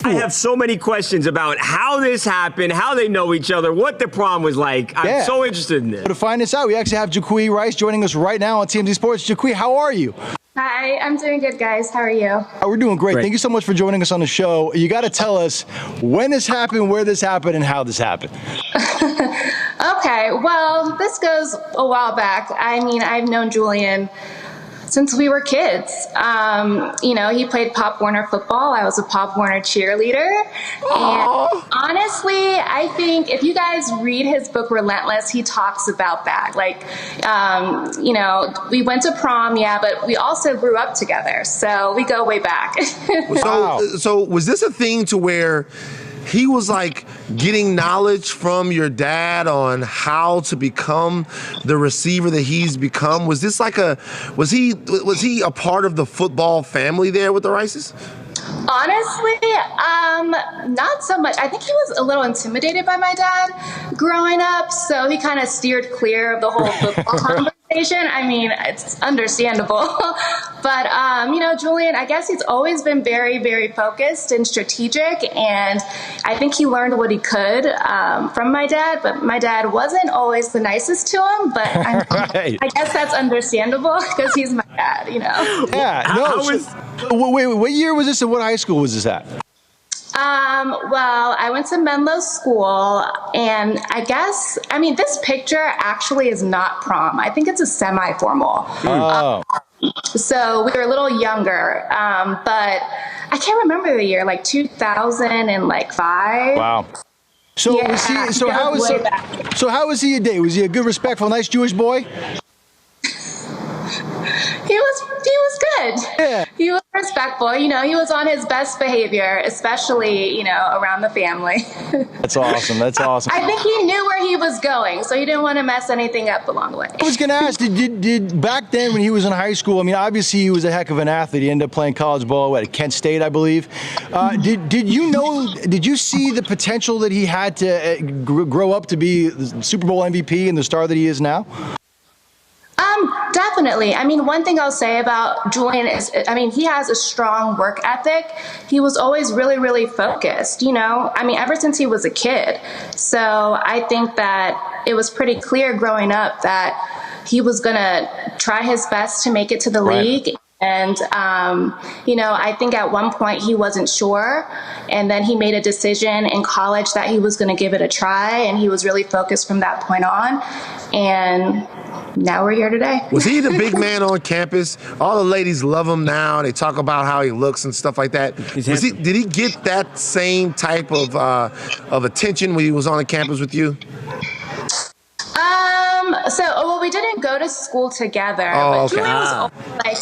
I have so many questions about how this happened, how they know each other, what the prom was like. I'm so interested in this. To find this out, we actually have Jaquie Rice joining us right now on TMZ Sports. Jaquie, how are you? Hi, I'm doing good, guys. How are you? We're doing great. Thank you so much for joining us on the show. You got to tell us when this happened, where this happened, and how this happened. Okay, well, this goes a while back. I mean, I've known Julian since we were kids. You know, he played Pop Warner football. I was a Pop Warner cheerleader. And honestly, I think if you guys read his book, Relentless, he talks about that. Like, you know, we went to prom, yeah, but we also grew up together. So we go way back. So was this a thing to where he was like getting knowledge from your dad on how to become the receiver that he's become? Was this like was he a part of the football family there with the Rices? Honestly, not so much. I think he was a little intimidated by my dad growing up, so he kind of steered clear of the whole football conversation. I mean, it's understandable. But, you know, Julian, I guess he's always been very, very focused and strategic, and I think he learned what he could from my dad, but my dad wasn't always the nicest to him, but I guess that's understandable because he's my dad, you know? Yeah, wait, what year was this and what high school was this at? Well, I went to Menlo School, and I mean, this picture actually is not prom. I think it's a semi-formal. So we were a little younger, but I can't remember the year, like 2005. Wow. So yeah, how was he a date? Was he a good, respectful, nice Jewish boy? He was good. Yeah. He was respectful. You know, he was on his best behavior, especially, you know, around the family. That's awesome. That's awesome. I think he knew where he was going, so he didn't want to mess anything up along the way. I was going to ask, did back then when he was in high school, I mean, obviously he was a heck of an athlete. He ended up playing college ball at Kent State, I believe. Did you see the potential that he had to grow up to be the Super Bowl MVP and the star that he is now? Definitely. I mean, one thing I'll say about Julian is, I mean, he has a strong work ethic. He was always really, really focused, you know, I mean, ever since he was a kid. So I think that it was pretty clear growing up that he was going to try his best to make it to the league. And, you know, I think at one point he wasn't sure, and then he made a decision in college that he was going to give it a try, and he was really focused from that point on, and now we're here today. Was he the big man on campus? All the ladies love him now. They talk about how he looks and stuff like that. Did he get that same type of attention when he was on the campus with you? Well, we didn't go to school together, but Julian was always like,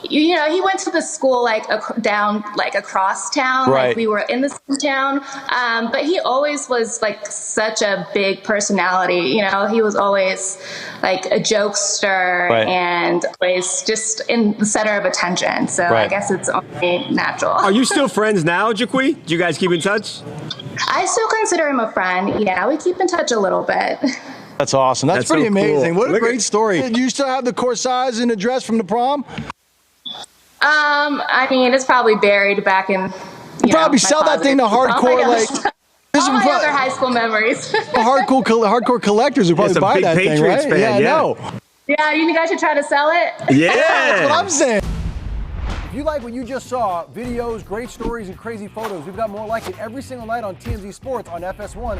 you know, he went to the school like down like across town, like we were in the same town. But he always was like such a big personality. You know, he was always like a jokester and always just in the center of attention. So I guess it's only natural. Are you still friends now, Jaquie? Do you guys keep in touch? I still consider him a friend. Yeah, we keep in touch a little bit. That's awesome. That's pretty amazing. Cool. What a great story. Do you still have the corsage and the dress from the prom? I mean, it's probably buried back in. You probably sell that thing to hardcore, like. All my other high school memories. hardcore collectors would probably buy that thing, right? Fan, yeah, I know. Yeah, you guys should try to sell it. Yeah, that's what I'm saying. If you like what you just saw, videos, great stories, and crazy photos, we've got more like it every single night on TMZ Sports on FS1.